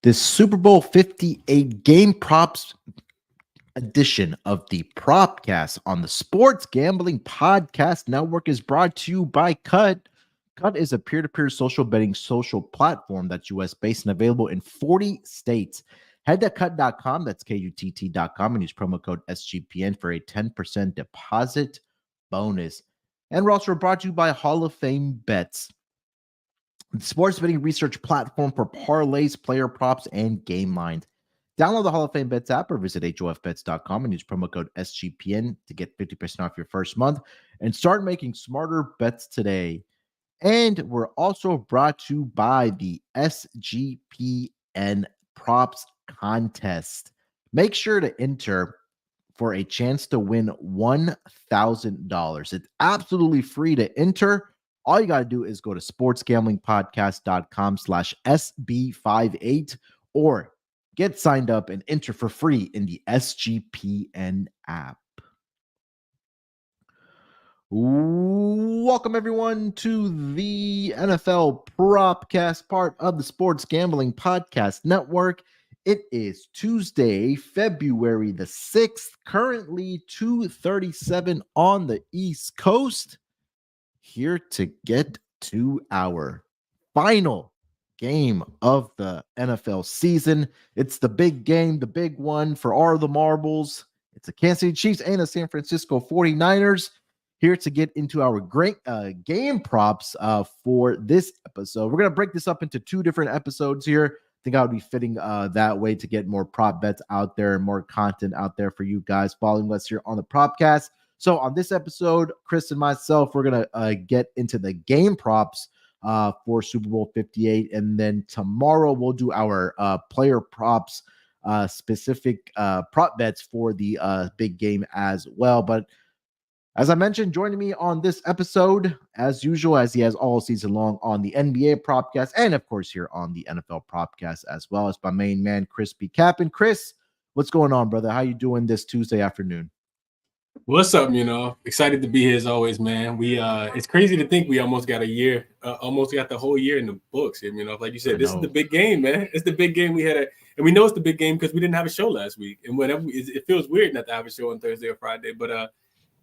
This Super Bowl 58 game props edition of the Propcast on the Sports Gambling Podcast Network is brought to you by Cut. Cut is a peer-to-peer social betting social platform that's US-based and available in 40 states. Head to cut.com, that's KUTT.com, and use promo code SGPN for a 10% deposit bonus. And we're also brought to you by Hall of Fame Bets, the sports betting research platform for parlays, player props, and game lines. Download the Hall of Fame Bets app or visit HOFBets.com and use promo code SGPN to get 50% off your first month and start making smarter bets today. And we're also brought to you by the SGPN Props Contest. Make sure to enter for a chance to win $1,000. It's absolutely free to enter. All you got to do is go to sportsgamblingpodcast.com/SB58 or get signed up and enter for free in the SGPN app. Welcome, everyone, to the NFL Propcast, part of the Sports Gambling Podcast Network. It is Tuesday, February the 6th, currently 2:37 on the East Coast. Here to get to our final game of the NFL season. It's the big game, the big one for all the marbles. It's the Kansas City Chiefs and the San Francisco 49ers. Here to get into our great game props for this episode. We're going to break this up into two different episodes here. I think I would be fitting that way to get more prop bets out there and more content out there for you guys following us here on the Propcast. So on this episode, Chris and myself, we're going to get into the game props for Super Bowl 58. And then tomorrow we'll do our player props, specific prop bets for the big game as well. But as I mentioned, joining me on this episode, as usual, as he has all season long on the NBA Propcast, and of course here on the NFL Propcast as well, as my main man, ChrisBeCappinn. Chris, what's going on, brother? How you doing this Tuesday afternoon? What's up? Excited to be here as always, man. It's crazy to think we almost got a year, almost got the whole year in the books. Like you said, this is the big game, man. It's the big game. And we know it's the big game because we didn't have a show last week. And whenever it feels weird not to have a show on Thursday or Friday, but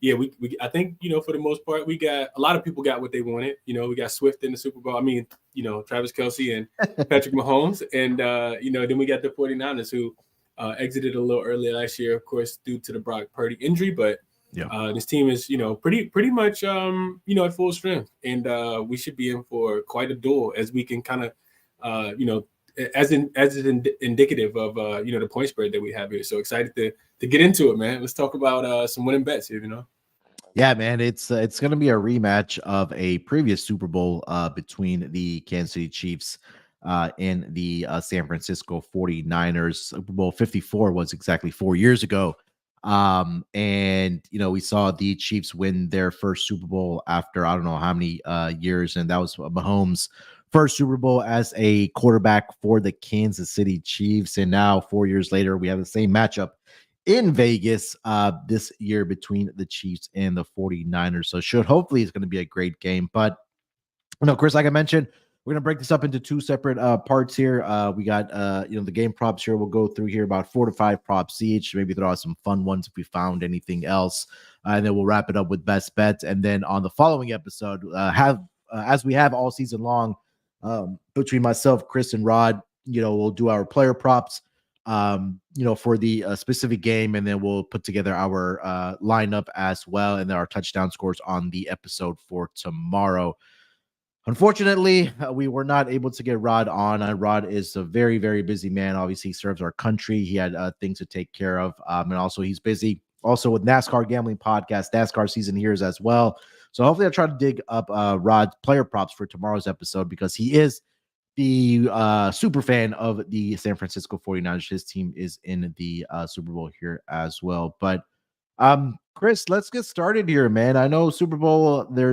yeah, I think, for the most part, we got a lot of people got what they wanted. We got Swift in the Super Bowl. I mean, Travis Kelce and Patrick Mahomes. And, then we got the 49ers who exited a little early last year, of course, due to the Brock Purdy injury. But this team is, pretty much, at full strength. And we should be in for quite a duel as we can kind of, as indicative of, the point spread that we have here. So excited to get into it, man. Let's talk about some winning bets here, Yeah, man, it's going to be a rematch of a previous Super Bowl between the Kansas City Chiefs and the San Francisco 49ers. Super Bowl 54 was exactly 4 years ago. And, we saw the Chiefs win their first Super Bowl after I don't know how many years, and that was Mahomes' first Super Bowl as a quarterback for the Kansas City Chiefs. And now 4 years later, we have the same matchup in Vegas this year between the Chiefs and the 49ers. So hopefully it's going to be a great game. But, Chris, like I mentioned, we're going to break this up into two separate parts here. We got, the game props here. We'll go through here about 4 to 5 props each, maybe throw out some fun ones if we found anything else. And then we'll wrap it up with best bets. And then on the following episode, as we have all season long, between myself, Chris, and Rod, we'll do our player props, for the specific game, and then we'll put together our lineup as well, and then our touchdown scores on the episode for tomorrow. Unfortunately, we were not able to get Rod on. Rod is a very, very busy man. Obviously, he serves our country. He had things to take care of, and also he's busy also with NASCAR Gambling Podcast. NASCAR season here is as well. So hopefully I'll try to dig up Rod's player props for tomorrow's episode, because he is the super fan of the San Francisco 49ers. His team is in the Super Bowl here as well. But Chris, let's get started here, man. I know Super Bowl, there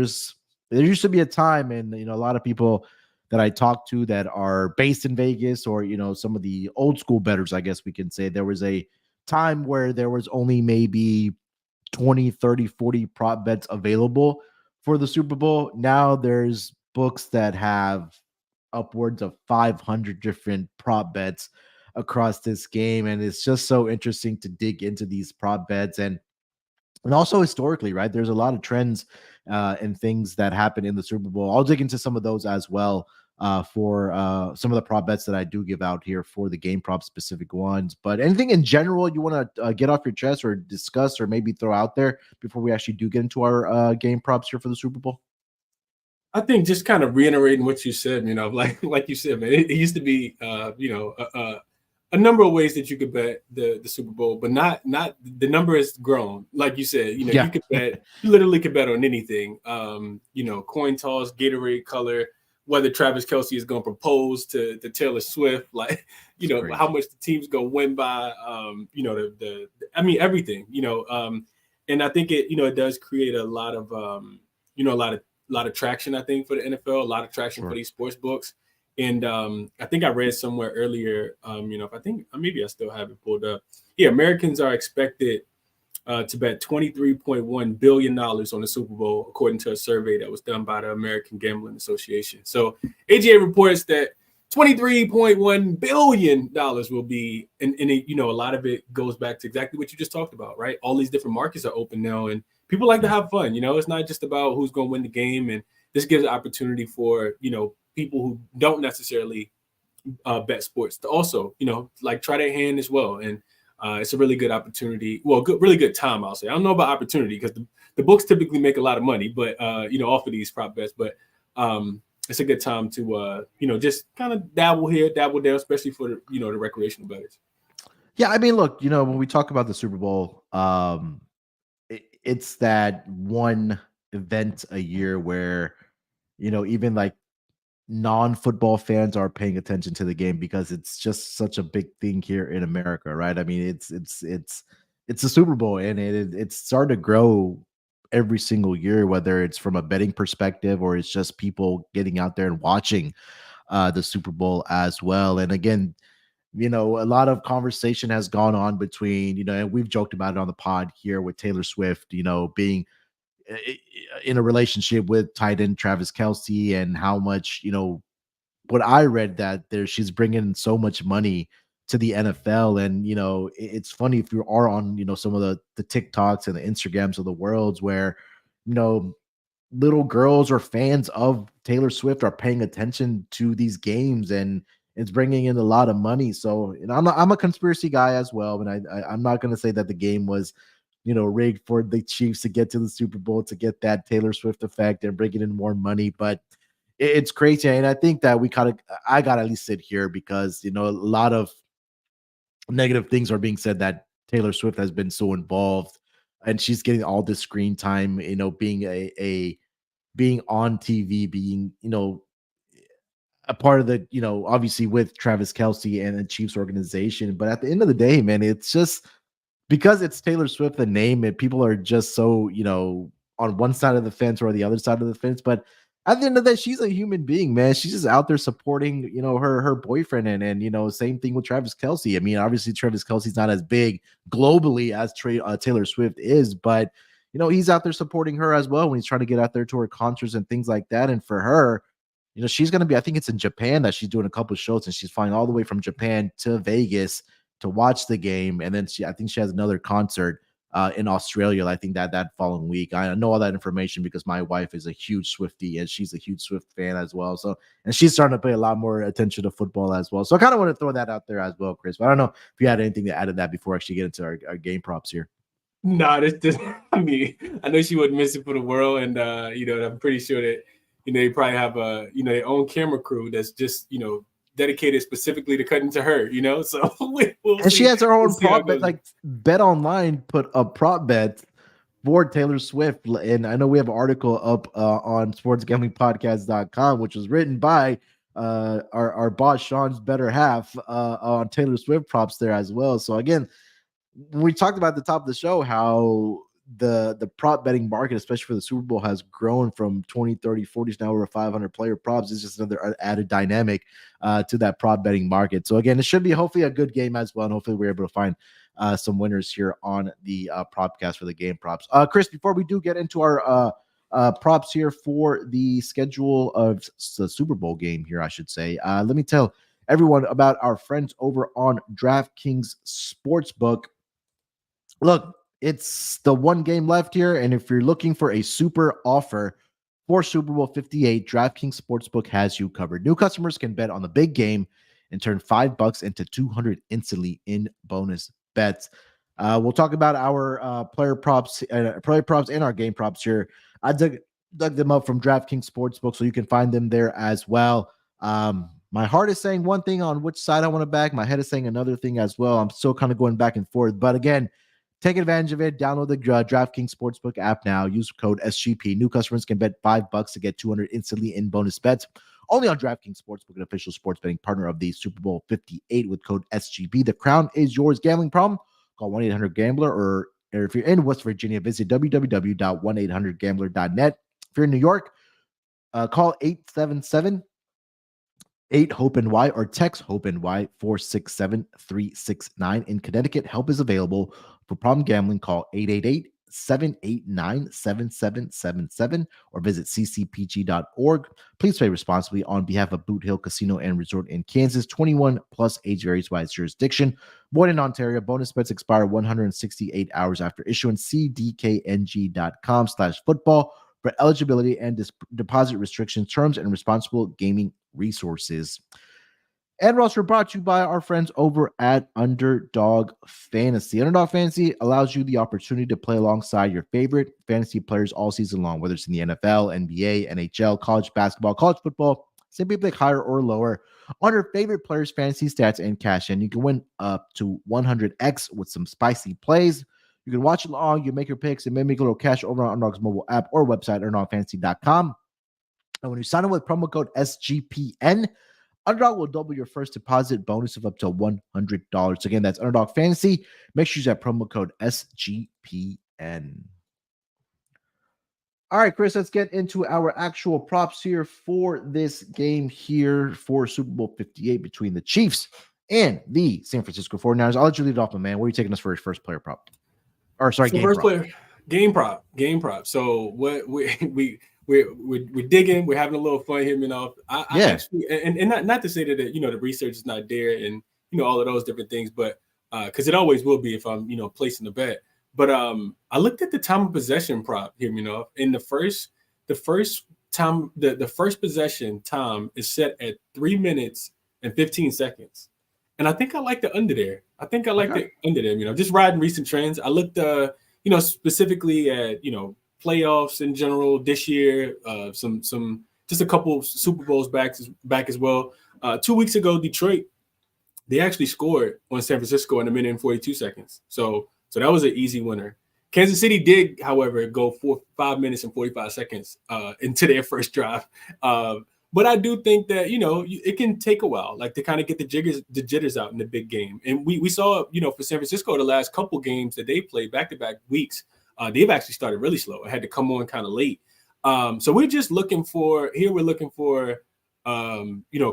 used to be a time, and a lot of people that I talk to that are based in Vegas, or some of the old school bettors, I guess we can say, there was a time where there was only maybe 20, 30, 40 prop bets available for the Super Bowl. Now there's books that have upwards of 500 different prop bets across this game, and it's just so interesting to dig into these prop bets and also historically, right? There's a lot of trends and things that happen in the Super Bowl. I'll dig into some of those as well for some of the prop bets that I do give out here for the game prop specific ones. But anything in general you want to get off your chest or discuss or maybe throw out there before we actually do get into our game props here for the Super Bowl? I think just kind of reiterating what you said, like you said, man, it used to be, a number of ways that you could bet the Super Bowl, but not the number has grown. Like you said, you could bet, you literally could bet on anything. Coin toss, Gatorade color, whether Travis Kelce is going to propose to Taylor Swift, like, how much the team's going to win by, everything, and I think it does create a lot of, a lot of traction, I think, for the NFL, a lot of traction for these sports books. And I think I read somewhere earlier, if I think maybe I still have it pulled up. Yeah, Americans are expected to bet $23.1 billion on the Super Bowl, according to a survey that was done by the American Gambling Association. So AGA reports that $23.1 billion will be, and a lot of it goes back to exactly what you just talked about, right? All these different markets are open now, and people like to have fun. It's not just about who's going to win the game, and this gives an opportunity for, people who don't necessarily bet sports to also, try their hand as well. And it's a really good opportunity. Well, really good time, I'll say. I don't know about opportunity because the books typically make a lot of money, but, off of these prop bets. But it's a good time to, just kind of dabble here, dabble there, especially for the, the recreational bettors. Yeah, I mean, look, when we talk about the Super Bowl, it's that one event a year where, even like non-football fans are paying attention to the game because it's just such a big thing here in America, right? I mean, it's a Super Bowl, and it's starting to grow every single year, whether it's from a betting perspective or it's just people getting out there and watching the Super Bowl as well. And again, a lot of conversation has gone on between, and we've joked about it on the pod here with Taylor Swift, being in a relationship with tight end Travis Kelce, and how much, what I read that she's bringing so much money to the NFL. And, it's funny if you are on, some of the TikToks and the Instagrams of the worlds where, little girls or fans of Taylor Swift are paying attention to these games, and it's bringing in a lot of money. So, I'm a conspiracy guy as well. And I'm not going to say that the game was, rigged for the Chiefs to get to the Super Bowl to get that Taylor Swift effect and bringing in more money. But it's crazy. And I think that I got to at least sit here because, a lot of negative things are being said that Taylor Swift has been so involved and she's getting all this screen time, being being on TV, being, a part of the, obviously with Travis Kelce and the Chiefs organization. But at the end of the day, man, it's just, because it's Taylor Swift, the name, and people are just so, on one side of the fence or the other side of the fence. But at the end of the day, she's a human being, man. She's just out there supporting, her boyfriend, and same thing with Travis Kelce. I mean, obviously Travis Kelce's not as big globally as Taylor Swift is, but he's out there supporting her as well when he's trying to get out there to her concerts and things like that. And for her, she's going to be, I think it's in Japan that she's doing a couple of shows, and she's flying all the way from Japan to Vegas to watch the game. And then I think she has another concert in Australia, I think that following week. I know all that information because my wife is a huge Swiftie and she's a huge Swift fan as well. So, and she's starting to pay a lot more attention to football as well. So I kind of want to throw that out there as well, Chris. But I don't know if you had anything to add to that before I actually get into our game props here. No, this I mean, I know she wouldn't miss it for the world. And, I'm pretty sure that, they probably have their own camera crew that's just, dedicated specifically to cut into her, so we'll and see. She has her own prop bet, like Bet Online put a prop bet for Taylor Swift, and I know we have an article up on sportsgamblingpodcast.com, which was written by our boss Sean's better half on Taylor Swift props there as well. So again, we talked about at the top of the show how the prop betting market, especially for the Super Bowl, has grown from 20, 30, 40s now over 500 player props. It's just another added dynamic to that prop betting market. So again, it should be hopefully a good game as well, and hopefully we're able to find some winners here on the Propcast for the game props. Chris, before we do get into our props here for the schedule of the Super Bowl game here, I should say. Let me tell everyone about our friends over on DraftKings Sportsbook. Look, it's the one game left here, and if you're looking for a super offer for Super Bowl 58, DraftKings Sportsbook has you covered. New customers can bet on the big game and turn $5 into 200 instantly in bonus bets. We'll talk about our player props and our game props here. I dug them up from DraftKings Sportsbook, so you can find them there as well. My heart is saying one thing on which side I want to back. My head is saying another thing as well. I'm still kind of going back and forth. But again, take advantage of it. Download the DraftKings Sportsbook app now. Use code SGP. New customers can bet $5 to get 200 instantly in bonus bets. Only on DraftKings Sportsbook, an official sports betting partner of the Super Bowl 58 with code SGP. The crown is yours. Gambling problem? Call 1-800-GAMBLER, or if you're in West Virginia, visit www.1800gambler.net. If you're in New York, call 877-8-HOPENY or text HOPENY 467-369. In Connecticut, help is available. For problem gambling, call 888-789-7777 or visit ccpg.org. Please play responsibly on behalf of Boot Hill Casino and Resort in Kansas. 21 plus, age varies by its jurisdiction. Born in Ontario, bonus bets expire 168 hours after issuance. cdkng.com/football for eligibility and deposit restrictions, terms, and responsible gaming resources. And Ross, we're brought to you by our friends over at Underdog Fantasy. Underdog Fantasy allows you the opportunity to play alongside your favorite fantasy players all season long, whether it's in the NFL, NBA, NHL, college basketball, college football. Simply pick higher or lower on your favorite players' fantasy stats and cash in. You can win up to 100x with some spicy plays. You can watch along, you make your picks, and maybe make a little cash over on Underdog's mobile app or website, underdogfantasy.com. And when you sign up with promo code SGPN, Underdog will double your first deposit bonus of up to $100. Again, that's Underdog Fantasy. Make sure you use that promo code SGPN. All right, Chris, let's get into our actual props here for this game here for Super Bowl 58 between the Chiefs and the San Francisco 49ers. I'll let you lead off, man. Where are you taking us for your first player prop? Or sorry, so game first prop. Game prop. So what we're digging, we're having a little fun here, you know. I actually, and not to say that the research is not there and all of those different things, but because it always will be if I'm placing the bet. But I looked at the time of possession prop here, in the first time, the first possession time is set at 3 minutes and 15 seconds, and I think I like the under there. The under there, just riding recent trends. I looked specifically at playoffs in general this year, some just a couple Super Bowls back as well. 2 weeks ago, Detroit, they actually scored on San Francisco in 1 minute and 42 seconds. So that was an easy winner. Kansas City did, however, go for 5 minutes and 45 seconds into their first drive. But I do think that, it can take a while, like to kind of get the jitters out in the big game. And we saw, for San Francisco, the last couple games that they played back-to-back weeks, they've actually started really slow. It had to come on kind of late. So we're just looking for a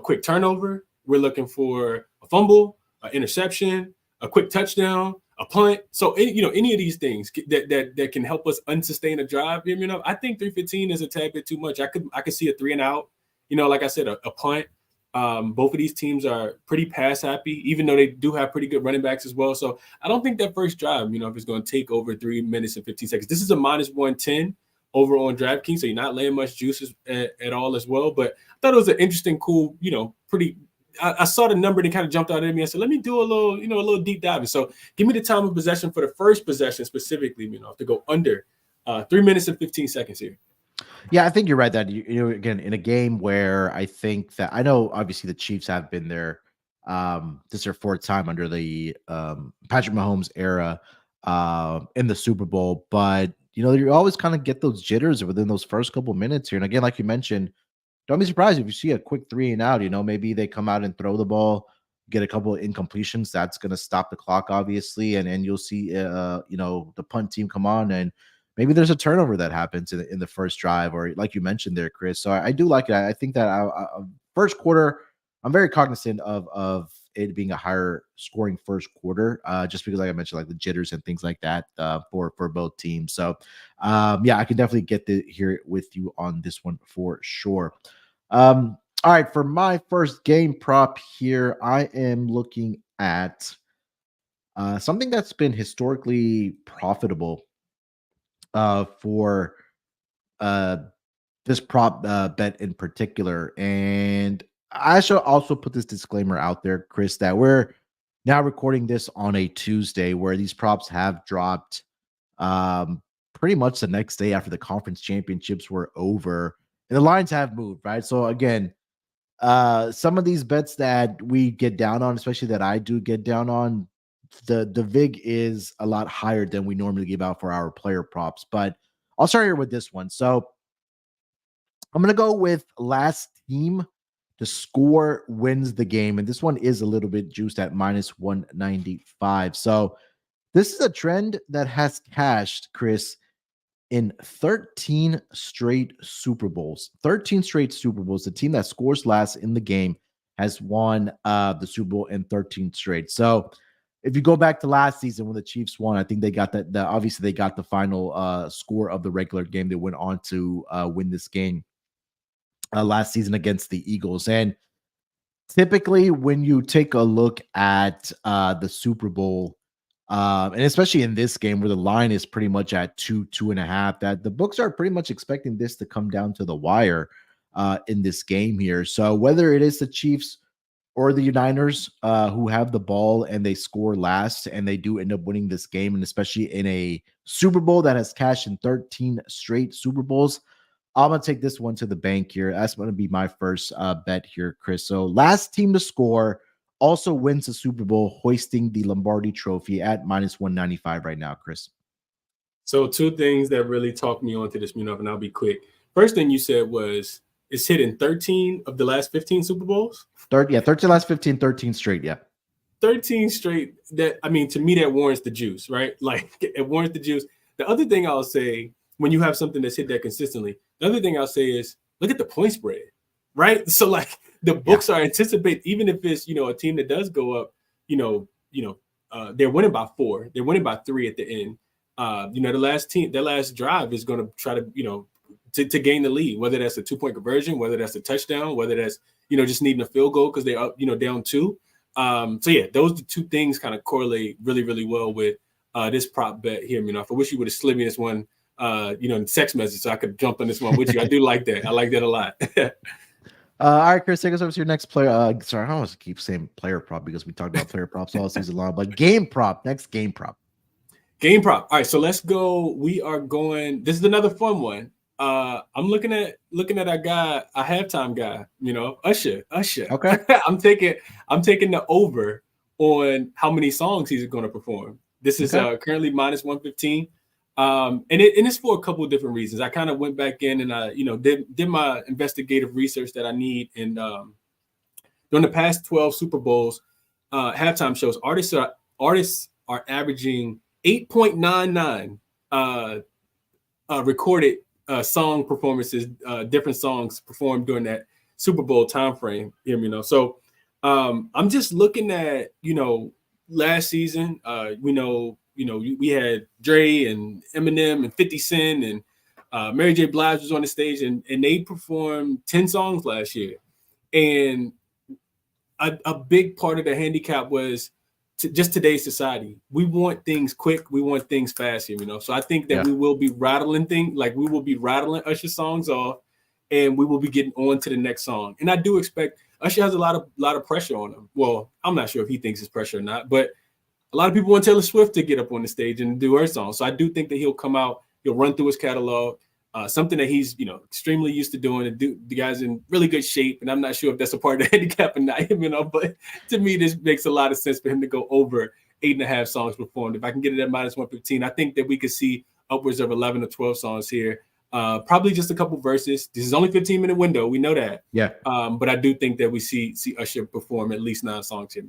quick turnover. We're looking for a fumble, an interception, a quick touchdown, a punt. So, any of these things that can help us unsustain a drive. I think 315 is a tad bit too much. I could see a 3 and out. Like I said, a punt. Both of these teams are pretty pass happy, even though they do have pretty good running backs as well. So I don't think that first drive, if it's going to take over 3 minutes and 15 seconds. This is a minus 110 over on DraftKings, so you're not laying much juices at all as well. But I thought it was an interesting, cool, pretty. I saw the number and it kind of jumped out at me. I said, let me do a little deep diving. So give me the time of possession for the first possession specifically, to go under 3 minutes and 15 seconds here. Yeah, I think you're right that again, in a game where I think that I know obviously the Chiefs have been there. This is their 4th time under the Patrick Mahomes era in the Super Bowl, but you always kind of get those jitters within those first couple minutes here. And again, like you mentioned, don't be surprised if you see a quick 3 and out. Maybe they come out and throw the ball, get a couple of incompletions. That's going to stop the clock, obviously, and you'll see the punt team come on, and maybe there's a turnover that happens in the first drive, or like you mentioned there, Chris. So I do like it. I think that first quarter, I'm very cognizant of it being a higher scoring first quarter, just because, like I mentioned, like the jitters and things like that for both teams. So, yeah, I can definitely get to hear with you on this one for sure. All right, for my first game prop here, I am looking at something that's been historically profitable for uh, this prop bet in particular. And I should also put this disclaimer out there, Chris, that we're now recording this on a Tuesday where these props have dropped pretty much the next day after the conference championships were over. And the lines have moved, right? So again, some of these bets that we get down on, especially that I do get down on, the vig is a lot higher than we normally give out for our player props. But I'll start here with this one. So I'm gonna go with last team to score wins the game, and this one is a little bit juiced at minus 195. So this is a trend that has cashed, Chris, in 13 straight Super Bowls. 13 straight Super Bowls. The team that scores last in the game has won the Super Bowl in 13 straight. So if you go back to last season when the Chiefs won, I think they got that. Obviously, they got the final score of the regular game. They went on to win this game last season against the Eagles. And typically, when you take a look at the Super Bowl, and especially in this game where the line is pretty much at 2.5, that the books are pretty much expecting this to come down to the wire in this game here. So whether it is the Chiefs or the Niners who have the ball and they score last and they do end up winning this game, and especially in a Super Bowl that has cashed in 13 straight Super Bowls, I'm going to take this one to the bank here. That's going to be my first bet here, Chris. So last team to score also wins the Super Bowl, hoisting the Lombardi trophy at minus 195 right now, Chris. So two things that really talked me onto this, Munaf, and I'll be quick. First thing you said was it's hit in 13 of the last 15 Super Bowls? 13 last 15, 13 straight, yeah. 13 straight. That, I mean, to me, that warrants the juice, right? Like, it warrants the juice. The other thing I'll say, when you have something that's hit that consistently, the other thing I'll say is look at the point spread, right? So, like, the books are anticipate, even if it's, a team that does go up, they're winning by 4, they're winning by 3 at the end. The last drive is going to try to, to gain the lead, whether that's a 2-point conversion, whether that's a touchdown, whether that's, just needing a field goal because they're up, down 2. So yeah, those two things kind of correlate really, really well with this prop bet here. I wish you would have slid me this one, in text message so I could jump on this one with you. I do like that. I like that a lot. All right, Chris, take us over to your next player. Sorry, I always keep saying player prop because we talked about player props all season long, but game prop, next game prop. Game prop. All right, so let's go. We are going. This is another fun one. I'm looking at our guy, a halftime guy, Usher. Okay. I'm taking the over on how many songs he's going to perform. This is currently minus 115. And it's for a couple of different reasons. I kind of went back in and I, did my investigative research that I need. And during the past 12 Super Bowls, halftime shows, artists are averaging 8.99 recorded song performances, different songs performed during that Super Bowl time frame. So I'm just looking at, last season, we had Dre and Eminem and 50 Cent and Mary J. Blige was on the stage and they performed 10 songs last year. And a big part of the handicap was just today's society. We want things quick. We want things fast here, So I think that we will be rattling Usher songs off and we will be getting on to the next song. And I do expect Usher has a lot of pressure on him. Well, I'm not sure if he thinks it's pressure or not, but a lot of people want Taylor Swift to get up on the stage and do her song. So I do think that he'll come out, he'll run through his catalog, something that he's, extremely used to doing, and the guy's in really good shape. And I'm not sure if that's a part of the handicap or not, but to me, this makes a lot of sense for him to go over 8.5 songs performed. If I can get it at minus 115, I think that we could see upwards of 11 or 12 songs here. Probably just a couple verses. This is only 15-minute window. We know that. Yeah. But I do think that we see Usher perform at least 9 songs here,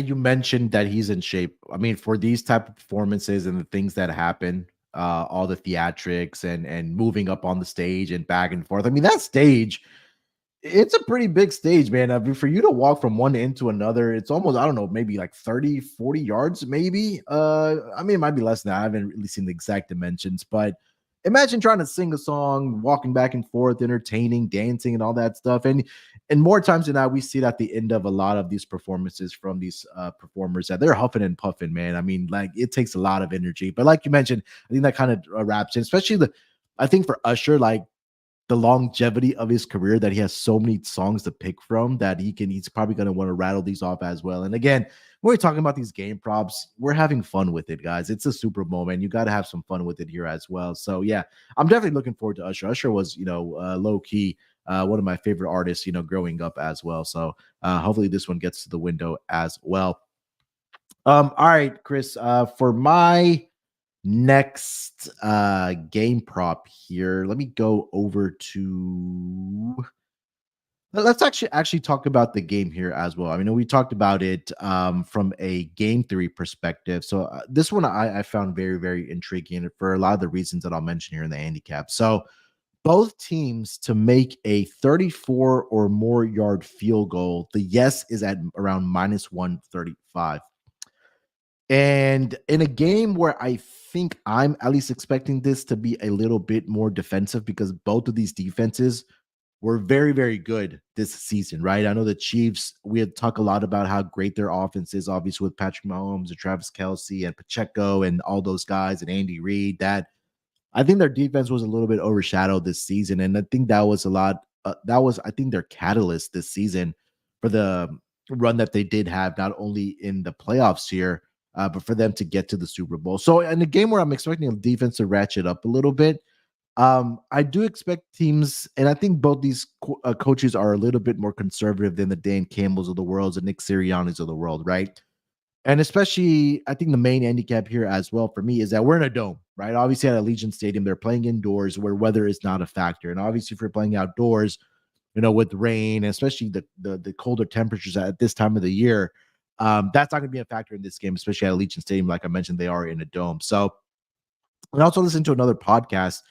You mentioned that he's in shape. I mean, for these type of performances and the things that happen, all the theatrics and moving up on the stage and back and forth. I mean, that stage It's a pretty big stage, man. I mean, for you to walk from one end to another, it's almost, I don't know, maybe like 30, 40 yards, maybe. I mean, it might be less than that. I haven't really seen the exact dimensions, but imagine trying to sing a song, walking back and forth, entertaining, dancing, and all that stuff. And more times than not, we see it at the end of a lot of these performances from these performers that they're huffing and puffing, man. I mean, like, it takes a lot of energy. But like you mentioned, I think that kind of wraps in, especially I think for Usher, like, the longevity of his career, that he has so many songs to pick from, that he's probably going to want to rattle these off as well. And again, when we're talking about these game props, we're having fun with it, guys. It's a Super Bowl, man. You got to have some fun with it here as well. So yeah, I'm definitely looking forward to Usher. Usher was, low key, one of my favorite artists, growing up as well. So hopefully this one gets to the window as well. All right, Chris, for my next game prop here, let me go over to, let's actually talk about the game here as well. I mean, we talked about it from a game theory perspective. So this one I found very, very intriguing for a lot of the reasons that I'll mention here in the handicap. So both teams to make a 34 or more yard field goal, the yes is at around minus 135. And in a game where I think I'm at least expecting this to be a little bit more defensive, because both of these defenses were very, very good this season, right? I know the Chiefs, we had talked a lot about how great their offense is, obviously with Patrick Mahomes and Travis Kelce and Pacheco and all those guys and Andy Reid, that I think their defense was a little bit overshadowed this season. And I think that was a lot. That was, I think, their catalyst this season for the run that they did have, not only in the playoffs here, but for them to get to the Super Bowl. So in a game where I'm expecting the defense to ratchet up a little bit, I do expect teams, and I think both these coaches are a little bit more conservative than the Dan Campbells of the world and Nick Sirianni's of the world, right? And especially, I think the main handicap here as well for me is that we're in a dome, right? Obviously, at Allegiant Stadium, they're playing indoors where weather is not a factor. And obviously, if you're playing outdoors, with rain, especially the colder temperatures at this time of the year, that's not going to be a factor in this game, especially at Allegiant Stadium. Like I mentioned, they are in a dome. So, and also listen to another podcast.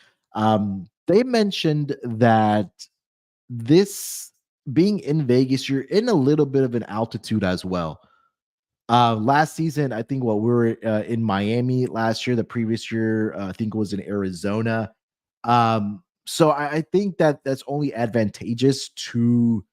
They mentioned that this being in Vegas, you're in a little bit of an altitude as well. Last season, I think we were in Miami last year. The previous year, I think it was in Arizona. So I think that's only advantageous to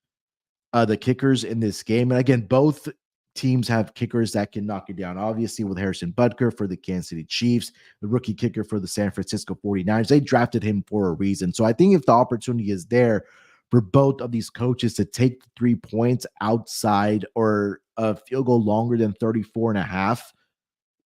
the kickers in this game. And again, both teams have kickers that can knock it down. Obviously, with Harrison Butker for the Kansas City Chiefs, the rookie kicker for the San Francisco 49ers, they drafted him for a reason. So I think if the opportunity is there for both of these coaches to take 3 points outside or a field goal longer than 34 and a half,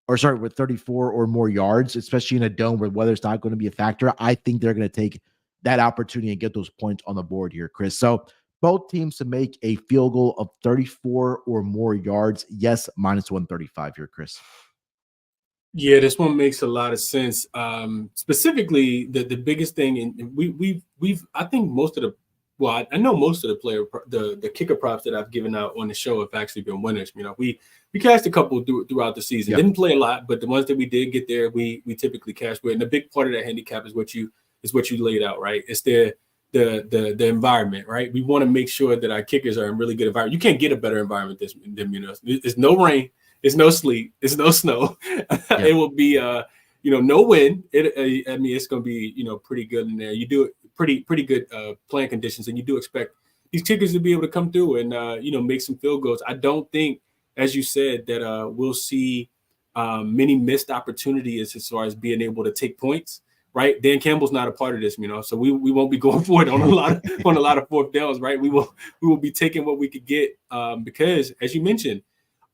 or sorry, with 34 or more yards, especially in a dome where weather's not going to be a factor, I think they're going to take that opportunity and get those points on the board here, Chris. So both teams to make a field goal of 34 or more yards. Yes, minus 135 here, Chris. Yeah, this one makes a lot of sense. Specifically, the biggest thing, and we've I think most of the, well, I know most of the kicker props that I've given out on the show have actually been winners. We cashed a couple throughout the season. Didn't play a lot, but the ones that we did get there, we typically cash with. And a big part of that handicap is what you laid out, right? It's the environment, right? We want to make sure that our kickers are in really good environment. You can't get a better environment than There's no rain, there's no sleet, there's no snow. It will be no wind. I mean, it's going to be pretty good in there. You do it pretty good playing conditions, and you do expect these kickers to be able to come through and make some field goals. I don't think, as you said, that we'll see many missed opportunities as far as being able to take points. Right, Dan Campbell's not a part of this, so we won't be going for it on a lot of fourth downs. Right, we will be taking what we could get because, as you mentioned,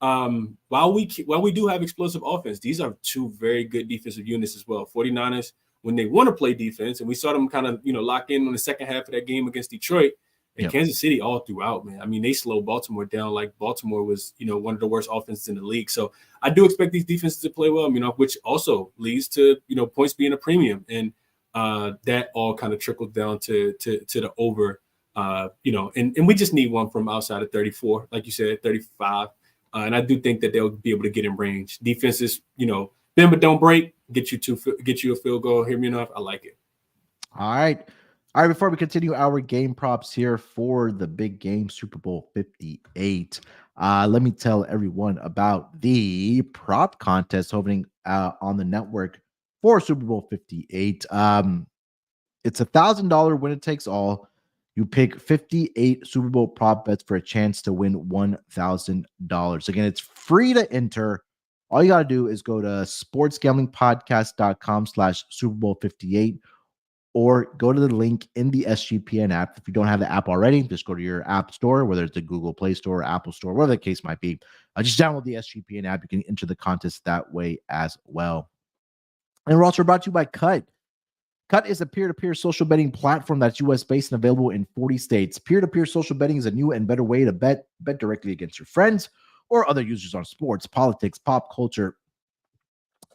while we do have explosive offense, these are two very good defensive units as well. 49ers, when they want to play defense, and we saw them kind of lock in on the second half of that game against Detroit. And Kansas City all throughout, man. I mean, they slowed Baltimore down like Baltimore was, one of the worst offenses in the league. So I do expect these defenses to play well, which also leads to, points being a premium. And that all kind of trickles down to the over, and we just need one from outside of 34, like you said, 35. And I do think that they'll be able to get in range. Defenses, bend but don't break, get you a field goal. Hear me enough. I like it. All right. All right, before we continue our game props here for the big game, Super Bowl 58, let me tell everyone about the prop contest happening on the network for Super Bowl 58. It's $1,000 winner takes all. You pick 58 Super Bowl prop bets for a chance to win $1,000. Again, it's free to enter. All you got to do is go to sportsgamblingpodcast.com/Super Bowl 58 or go to the link in the SGPN app. If you don't have the app already, just go to your app store, whether it's the Google Play Store or Apple Store, whatever the case might be. Just download the SGPN app. You can enter the contest that way as well. And we're also brought to you by Cut. Cut is a peer-to-peer social betting platform that's US-based and available in 40 states. Peer-to-peer social betting is a new and better way to bet directly against your friends or other users on sports, politics, pop culture,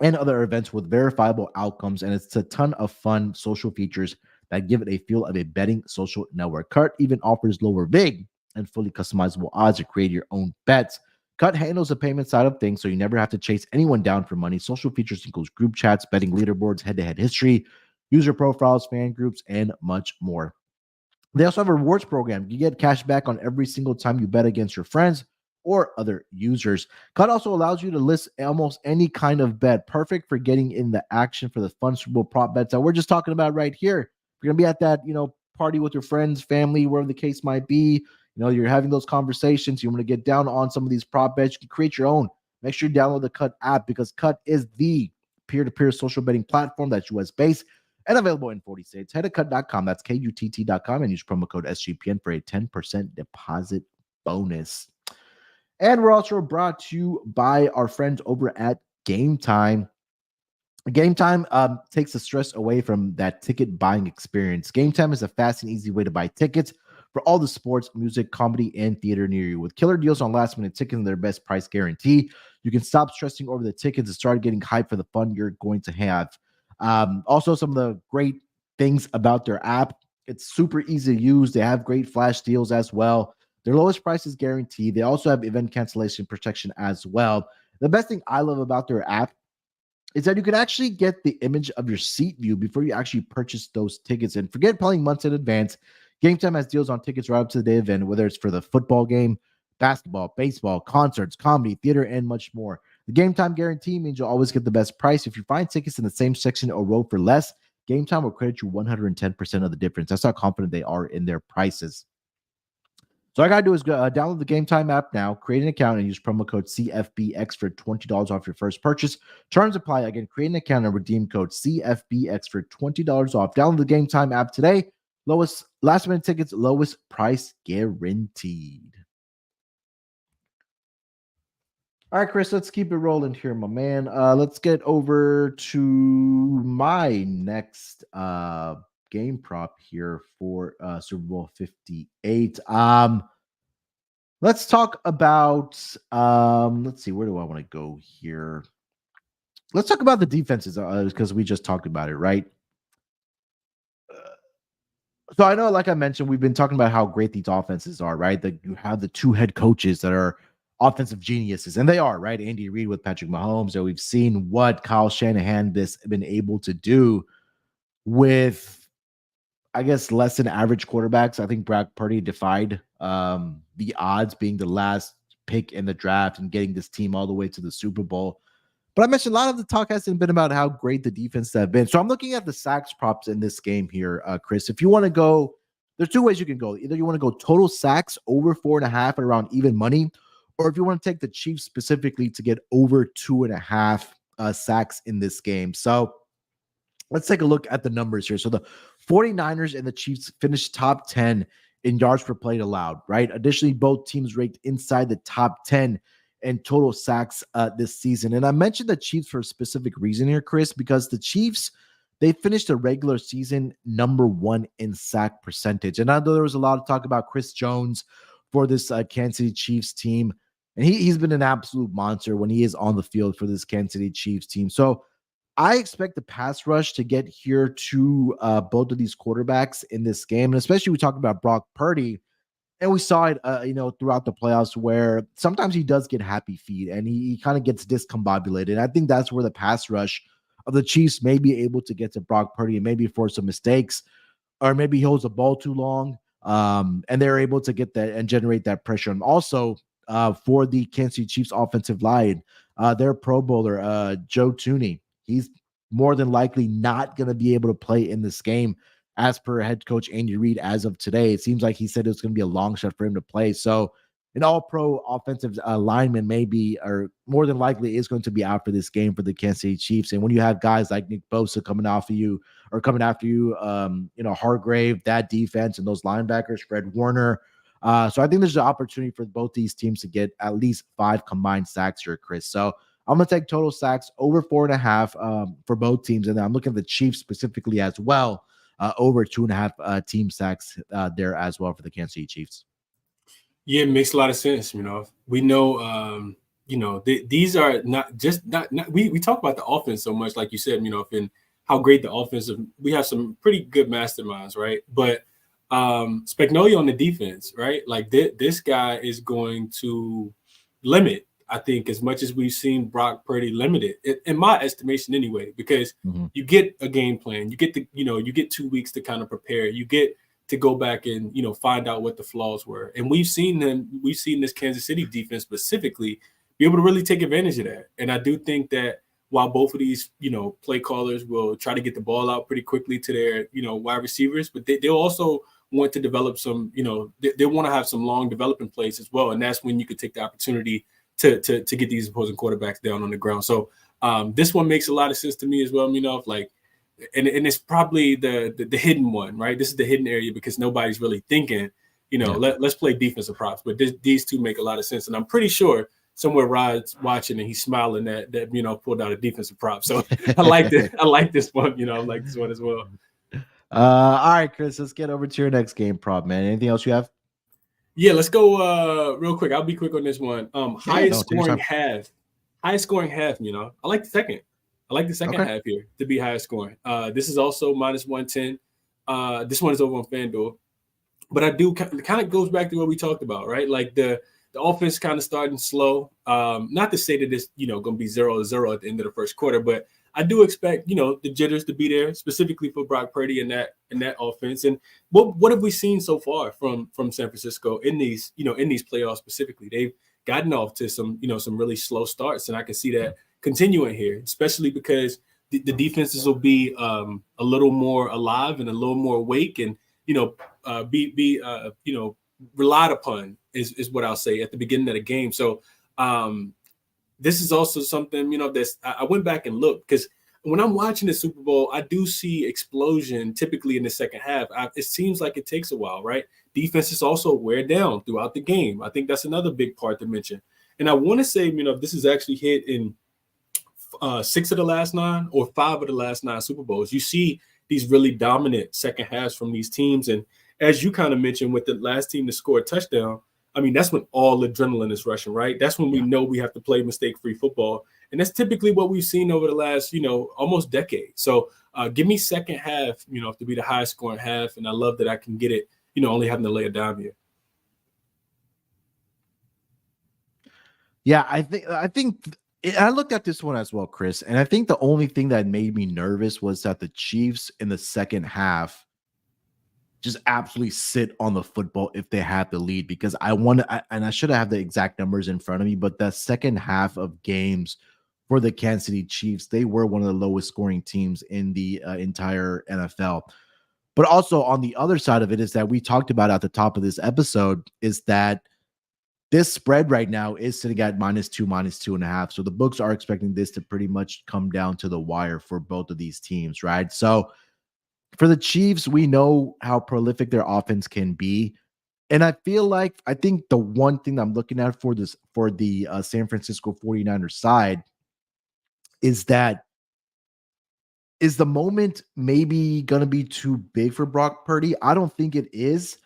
and other events with verifiable outcomes. And it's a ton of fun social features that give it a feel of a betting social network. Cut even offers lower vig and fully customizable odds to create your own bets. Cut handles the payment side of things, so you never have to chase anyone down for money. Social features includes group chats, betting leaderboards, head-to-head history, user profiles, fan groups, and much more. They also have a rewards program. You get cash back on every single time you bet against your friends or other users. Cut also allows you to list almost any kind of bet, perfect for getting in the action for the fun Super Bowl prop bets that we're just talking about right here. If you're gonna be at that, party with your friends, family, wherever the case might be, you're having those conversations, you want to get down on some of these prop bets, you can create your own. Make sure you download the Cut app because Cut is the peer-to-peer social betting platform that's US-based and available in 40 states. Head to cut.com, that's KUTT.com, and use promo code SGPN for a 10% deposit bonus. And we're also brought to you by our friends over at Game Time. Game Time takes the stress away from that ticket buying experience. Game Time is a fast and easy way to buy tickets for all the sports, music, comedy, and theater near you. With killer deals on last-minute tickets and their best price guarantee, you can stop stressing over the tickets and start getting hyped for the fun you're going to have. Also, some of the great things about their app, it's super easy to use. They have great flash deals as well. Their lowest price is guaranteed. They also have event cancellation protection as well. The best thing I love about their app is that you can actually get the image of your seat view before you actually purchase those tickets. And forget planning months in advance. Game Time has deals on tickets right up to the day of event, whether it's for the football game, basketball, baseball, concerts, comedy, theater, and much more. The Game Time guarantee means you'll always get the best price. If you find tickets in the same section or row for less, Game Time will credit you 110% of the difference. That's how confident they are in their prices. So all I got to do is download the Game Time app now, create an account, and use promo code CFBX for $20 off your first purchase. Terms apply. Again, create an account and redeem code CFBX for $20 off. Download the Game Time app today. Lowest last-minute tickets, lowest price guaranteed. All right, Chris, let's keep it rolling here, my man. Let's get over to my next game prop here for Super Bowl 58. Let's talk about let's see, where do I want to go here? Let's talk about the defenses because we just talked about it, right? So I know, like I mentioned, we've been talking about how great these offenses are, right? That you have the two head coaches that are offensive geniuses, and they are, right? Andy Reid with Patrick Mahomes, so we've seen what Kyle Shanahan has been able to do with, I guess, less than average quarterbacks. I think Brock Purdy defied the odds, being the last pick in the draft and getting this team all the way to the Super Bowl. But I mentioned a lot of the talk hasn't been about how great the defense have been. So I'm looking at the sacks props in this game here, Chris. If you want to go, there's two ways you can go. Either you want to go total sacks over 4.5 at around even money, or if you want to take the Chiefs specifically to get over 2.5 sacks in this game. So let's take a look at the numbers here. So the 49ers and the Chiefs finished top 10 in yards per play allowed, right? Additionally, both teams ranked inside the top 10 in total sacks this season. And I mentioned the Chiefs for a specific reason here, Chris, because the Chiefs, they finished the regular season number 1 in sack percentage. And I know there was a lot of talk about Chris Jones for this Kansas City Chiefs team. And he's been an absolute monster when he is on the field for this Kansas City Chiefs team. So I expect the pass rush to get here to both of these quarterbacks in this game. And especially we talk about Brock Purdy. And we saw it, throughout the playoffs where sometimes he does get happy feet and he kind of gets discombobulated. I think that's where the pass rush of the Chiefs may be able to get to Brock Purdy and maybe force some mistakes. or maybe he holds the ball too long. And they're able to get that and generate that pressure. And also for the Kansas City Chiefs offensive line, their Pro Bowler, Joe Tooney, he's more than likely not going to be able to play in this game as per head coach Andy Reid as of today. It seems like he said it was going to be a long shot for him to play. So an all-pro offensive lineman maybe, or more than likely is going to be out for this game for the Kansas City Chiefs. And when you have guys like Nick Bosa coming after you, Hargrave, that defense, and those linebackers, Fred Warner. So I think there's an opportunity for both these teams to get at least 5 combined sacks here, Chris. So I'm going to take total sacks over 4.5 for both teams. And then I'm looking at the Chiefs specifically as well, over 2.5 team sacks there as well for the Kansas City Chiefs. Yeah, it makes a lot of sense. We know, these are not we talk about the offense so much, like you said, and how great the offensive, we have some pretty good masterminds, right? But Spagnuolo on the defense, right? Like this guy is going to limit, I think, as much as we've seen Brock Purdy limited, in my estimation anyway, because you get a game plan, you get you get 2 weeks to kind of prepare, you get to go back and find out what the flaws were. And we've seen this Kansas City defense specifically be able to really take advantage of that. And I do think that while both of these, play callers will try to get the ball out pretty quickly to their, wide receivers, but they'll also want to develop some, they want to have some long developing plays as well. And that's when you could take the opportunity to get these opposing quarterbacks down on the ground. So this one makes a lot of sense to me as well, and it's probably the hidden one, right? This is the hidden area because nobody's really thinking, let's play defensive props. But these two make a lot of sense. And I'm pretty sure somewhere Rod's watching and he's smiling that pulled out a defensive prop. So I like this. I like this one. I like this one as well. All right, Chris, let's get over to your next game prop, man. Anything else you have? Yeah, let's go real quick. I'll be quick on this one. Highest scoring half. I like the second. I like the second half here to be highest scoring. This is also -110. This one is over on FanDuel. But I do kind of goes back to what we talked about, right? Like the offense kind of starting slow. Not to say that it's, going to be 0-0 at the end of the first quarter, but I do expect, the jitters to be there specifically for Brock Purdy in that offense. And what have we seen so far from San Francisco in these playoffs specifically? They've gotten off to some really slow starts, and I can see that continuing here, especially because the defenses will be a little more alive and a little more awake, and be relied upon is what I'll say at the beginning of the game. So this is also something that's I went back and looked, because when I'm watching the Super Bowl, I do see explosion typically in the second half. It seems like it takes a while, right? Defenses also wear down throughout the game. I think that's another big part to mention. And I want to say, this is actually hit in 6 of the last 9 or 5 of the last 9 Super Bowls. You see these really dominant second halves from these teams. And as you kind of mentioned, with the last team to score a touchdown, that's when all adrenaline is rushing, right? That's when we know we have to play mistake-free football. And that's typically what we've seen over the last, almost decade. So give me second half, to be the highest scoring half. And I love that I can get it, only having to lay a dime here. Yeah, I think I looked at this one as well, Chris, and I think the only thing that made me nervous was that the Chiefs in the second half just absolutely sit on the football if they had the lead, because I should have the exact numbers in front of me, but the second half of games for the Kansas City Chiefs, they were one of the lowest scoring teams in the entire NFL. But also on the other side of it is that we talked about at the top of this episode is that this spread right now is sitting at -2, -2.5. So the books are expecting this to pretty much come down to the wire for both of these teams, right? So for the Chiefs, we know how prolific their offense can be. And I think the one thing I'm looking at for the San Francisco 49ers side is that is the moment maybe going to be too big for Brock Purdy? I don't think it is.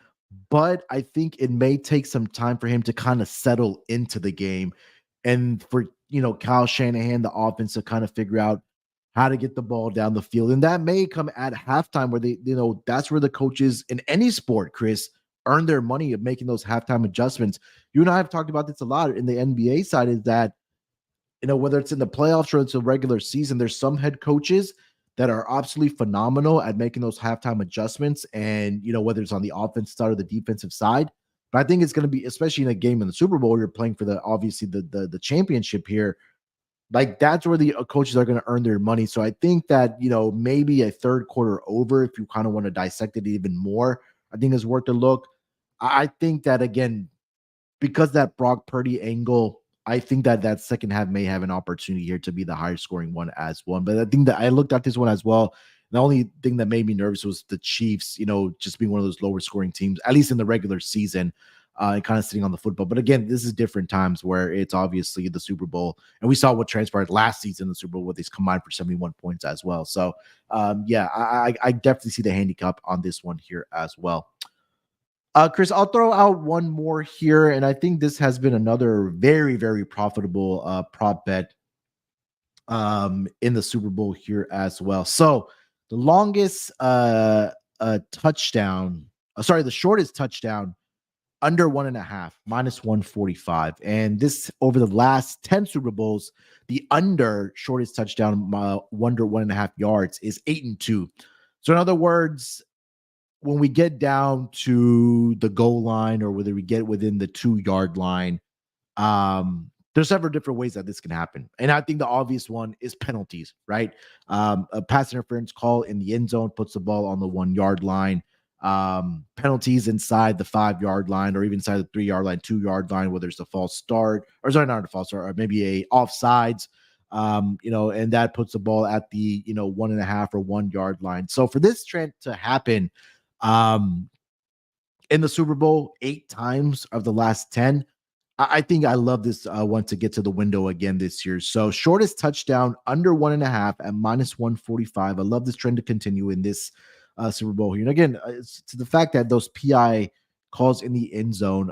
But I think it may take some time for him to kind of settle into the game, and for Kyle Shanahan, the offense, to kind of figure out how to get the ball down the field. And that may come at halftime, where they, that's where the coaches in any sport, Chris, earn their money of making those halftime adjustments. You and I have talked about this a lot in the NBA side, is that whether it's in the playoffs or it's a regular season, there's some head coaches that are absolutely phenomenal at making those halftime adjustments, and whether it's on the offensive side or the defensive side. But I think it's going to be, especially in a game in the Super Bowl, you're playing for the championship here. Like, that's where the coaches are going to earn their money. So I think that, maybe a third quarter over, if you kind of want to dissect it even more, I think is worth a look. I think that, again, because that Brock Purdy angle, I think that second half may have an opportunity here to be the higher scoring one as well. But I think that I looked at this one as well. The only thing that made me nervous was the Chiefs, just being one of those lower scoring teams, at least in the regular season. And kind of sitting on the football. But again, this is different times where it's obviously the Super Bowl. And we saw what transpired last season in the Super Bowl with these combined for 71 points as well. So, I definitely see the handicap on this one here as well. Chris, I'll throw out one more here. And I think this has been another very, very profitable prop bet in the Super Bowl here as well. So the longest touchdown, the shortest touchdown, under 1.5, minus 145. And this, over the last 10 Super Bowls, the under shortest touchdown under 1.5 yards is 8-2. So in other words, when we get down to the goal line, or whether we get within the 2-yard line, there's several different ways that this can happen. And I think the obvious one is penalties, right? A pass interference call in the end zone puts the ball on the 1-yard line. Penalties inside the 5-yard line, or even inside the 3-yard line, 2-yard line, whether it's a false start, or sorry, not a false start, or maybe a offsides, and that puts the ball at the 1.5 or 1-yard line. So for this trend to happen in the Super Bowl 8 times of the last 10, I think I love this one to get to the window again this year. So shortest touchdown under 1.5 at minus 145. I love this trend to continue in this Super Bowl here. And again, it's to the fact that those PI calls in the end zone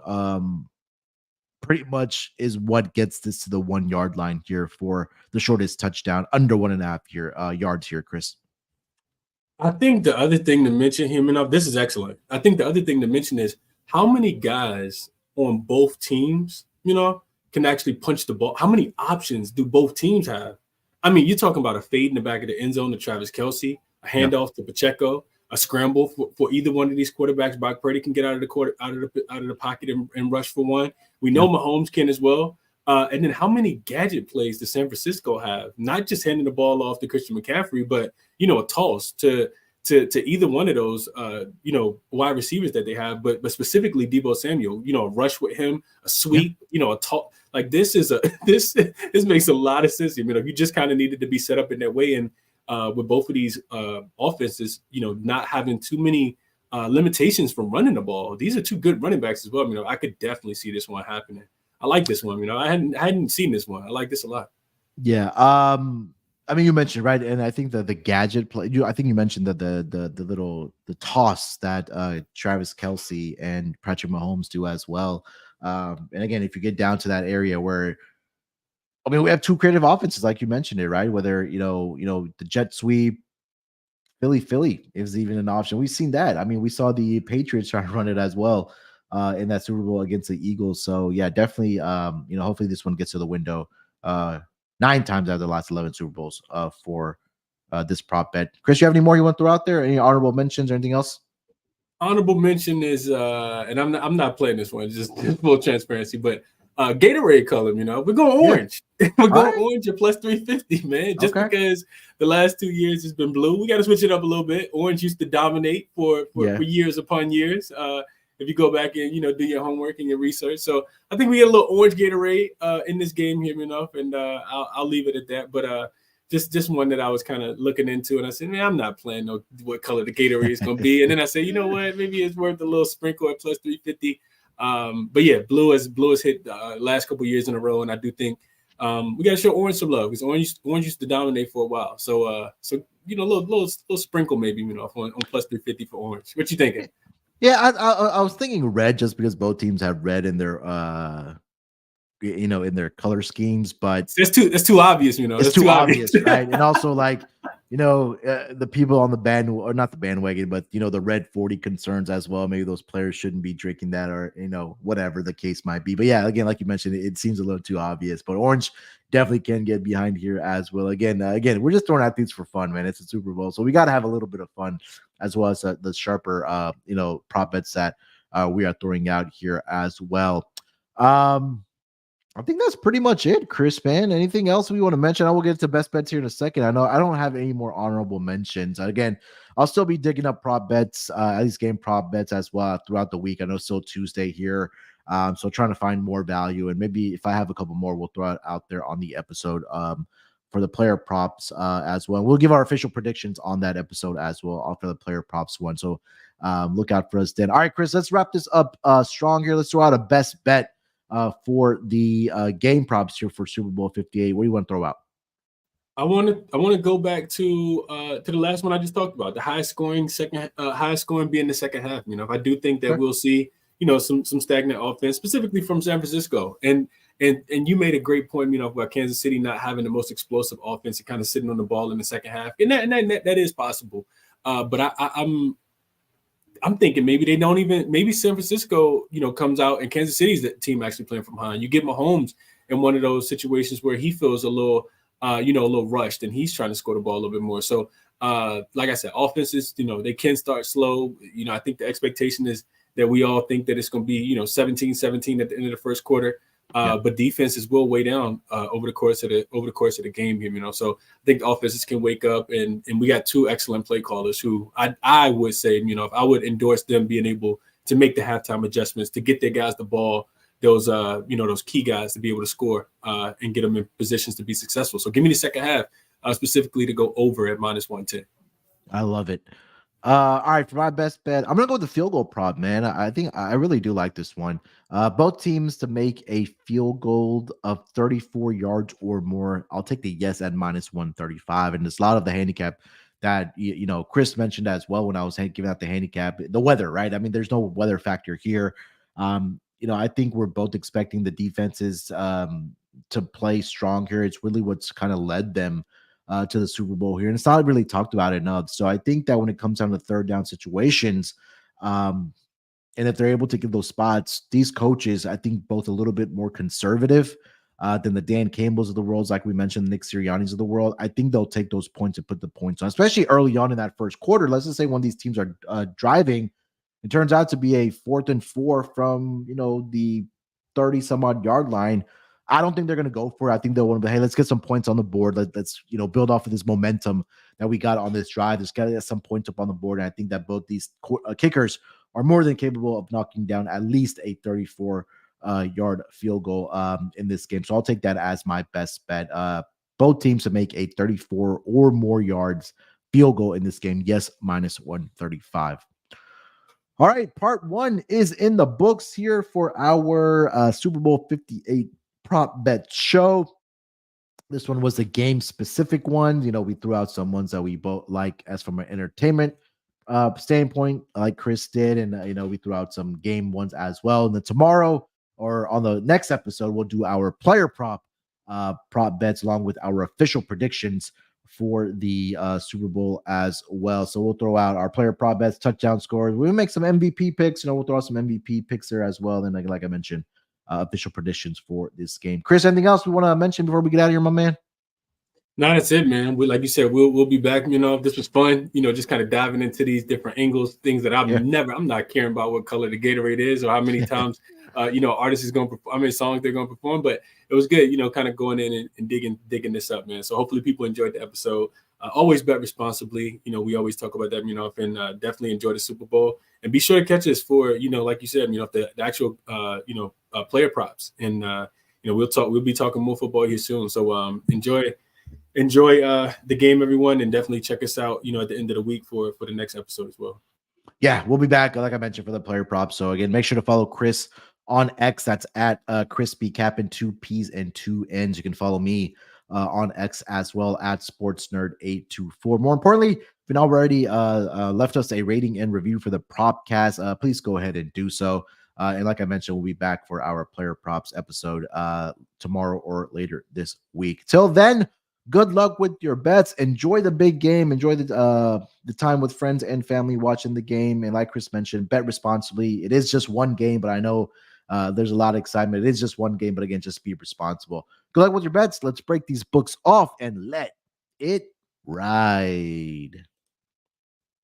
pretty much is what gets this to the 1-yard line here for the shortest touchdown under 1.5 yards here, Chris. I think the other thing to mention here, Munaf, this is excellent. I think the other thing to mention is how many guys on both teams, can actually punch the ball. How many options do both teams have? I mean, you're talking about a fade in the back of the end zone to Travis Kelce, a handoff to Pacheco, a scramble for either one of these quarterbacks. Brock Purdy can get out of the pocket and rush for one. We know Mahomes can as well. And then how many gadget plays does San Francisco have? Not just handing the ball off to Christian McCaffrey, but a toss to either one of those wide receivers that they have, but specifically Deebo Samuel. A rush with him, a sweep, a toss. Like, this makes a lot of sense. You just kind of needed to be set up in that way, and with both of these offenses, not having too many limitations from running the ball. These are two good running backs as well. I could definitely see this one happening. I like this one. I hadn't seen this one. I like this a lot. Yeah. I mean, you mentioned, right, and I think that the gadget play. I think you mentioned that the toss that Travis Kelce and Patrick Mahomes do as well. And again, if you get down to that area where, I mean, we have two creative offenses, like you mentioned it, right? Whether the jet sweep, Philly is even an option. We've seen that. I mean, we saw the Patriots try to run it as well in that Super Bowl against the Eagles. So yeah, definitely. Hopefully this one gets to the window 9 times out of the last 11 Super Bowls for this prop bet. Chris, you have any more you want to throw out there? Any honorable mentions or anything else? Honorable mention is, and I'm not playing this one, just full transparency, but Gatorade color, we're going orange. Yeah. We're going orange at plus 350, man. Just because the last 2 years has been blue, we got to switch it up a little bit. Orange used to dominate for years upon years. If you go back and do your homework and your research, so I think we get a little orange Gatorade in this game here, and I'll leave it at that. But just one that I was kind of looking into, and I said, man, I'm not playing what color the Gatorade is going to be. And then I said, you know what, maybe it's worth a little sprinkle at plus 350. But yeah, blue has hit last couple of years in a row, and I do think we got to show orange some love because orange used to dominate for a while. So little sprinkle maybe on plus 350 for orange. What you thinking? Yeah, I was thinking red just because both teams have red in their in their color schemes, but that's too obvious, It's too obvious, right? And also, like, the people on the band, or not the bandwagon, but the red 40 concerns as well. Maybe those players shouldn't be drinking that, or whatever the case might be. But yeah, again, like you mentioned, it seems a little too obvious. But Orange definitely can get behind here as well. Again, we're just throwing out things for fun, man. It's a Super Bowl, so we got to have a little bit of fun, as well as the sharper, prop bets that we are throwing out here as well. I think that's pretty much it, Chris, man. Anything else we want to mention? I will get to best bets here in a second. I know I don't have any more honorable mentions. Again, I'll still be digging up prop bets, at least game prop bets as well throughout the week. I know it's still Tuesday here. So trying to find more value. And maybe if I have a couple more, we'll throw it out there on the episode for the player props as well. We'll give our official predictions on that episode as well after the player props one. So look out for us then. All right, Chris, let's wrap this up strong here. Let's throw out a best bet for the game props here for Super Bowl 58. What do you want to throw out? I want to go back to the last one I just talked about, the highest scoring being the second half. I do think that we'll see some stagnant offense, specifically from San Francisco. And you made a great point, about Kansas City not having the most explosive offense and kind of sitting on the ball in the second half, and that is possible. But I'm thinking maybe they don't even, maybe San Francisco, comes out and Kansas City's the team actually playing from behind. You get Mahomes in one of those situations where he feels a little rushed and he's trying to score the ball a little bit more. So, like I said, offenses, they can start slow. I think the expectation is that we all think that it's going to be, 17-17 at the end of the first quarter. But defenses will weigh down over the course of the game here, So I think the offenses can wake up, and we got two excellent play callers who I would say, if I would endorse them being able to make the halftime adjustments to get their guys the ball, those key guys to be able to score and get them in positions to be successful. So give me the second half specifically to go over at -110. I love it. All right, for my best bet, I'm gonna go with the field goal prop, man. I think I really do like this one. Both teams to make a field goal of 34 yards or more. I'll take the yes at -135. And there's a lot of the handicap that Chris mentioned as well when I was giving out the handicap. The weather, right? I mean, there's no weather factor here. I think we're both expecting the defenses to play strong here. It's really what's kind of led them to the Super Bowl here. And it's not really talked about enough. So I think that when it comes down to third down situations, and if they're able to get those spots, these coaches, I think both a little bit more conservative than the Dan Campbells of the world, like we mentioned, Nick Sirianni's of the world. I think they'll take those points and put the points on, especially early on in that first quarter. Let's just say when these teams are driving, it turns out to be a 4th and 4 from, the 30 some odd yard line. I don't think they're going to go for it. I think they'll want to, hey, let's get some points on the board. Let's build off of this momentum that we got on this drive. There's got to get some points up on the board. And I think that both these kickers are more than capable of knocking down at least a 34 yard field goal in this game. So I'll take that as my best bet. Both teams to make a 34 or more yards field goal in this game. Yes, -135. All right, part one is in the books here for our Super Bowl 58 prop bet show. This one was a game specific one. We threw out some ones that we both like as from an entertainment standpoint, like Chris did, and we threw out some game ones as well. And then tomorrow or on the next episode, we'll do our player prop bets along with our official predictions for the Super Bowl as well. So we'll throw out our player prop bets, touchdown scores. We'll make some MVP picks. We'll throw out some MVP picks there as well. Then, like I mentioned, official predictions for this game. Chris, anything else we want to mention before we get out of here, my man? No, that's it, man. Like you said, we'll be back. This was fun. Just kind of diving into these different angles, things that I'm not caring about what color the Gatorade is or how many times artists is going to perform, how many songs they're going to perform. But it was good, kind of going in and digging this up, man. So hopefully people enjoyed the episode. Always bet responsibly. We always talk about that, and definitely enjoy the Super Bowl. And be sure to catch us for, like you said, the actual, player props. And, we'll be talking more football here soon. So enjoy the game, everyone, and definitely check us out, at the end of the week for the next episode as well. Yeah, we'll be back, like I mentioned, for the player props. So again, make sure to follow Chris on X. That's at ChrisBeCappinn, 2 P's and 2 N's. You can follow me on X as well at SportsNerd824. More importantly, if you've already left us a rating and review for the Propcast, please go ahead and do so. And like I mentioned, we'll be back for our player props episode tomorrow or later this week. Till then, Good luck with your bets. Enjoy the big game. Enjoy the time with friends and family watching the game. And like Chris mentioned, bet responsibly. It is just one game, but I know there's a lot of excitement. It is just one game, but again, just be responsible. Good luck with your bets. Let's break these books off and let it ride.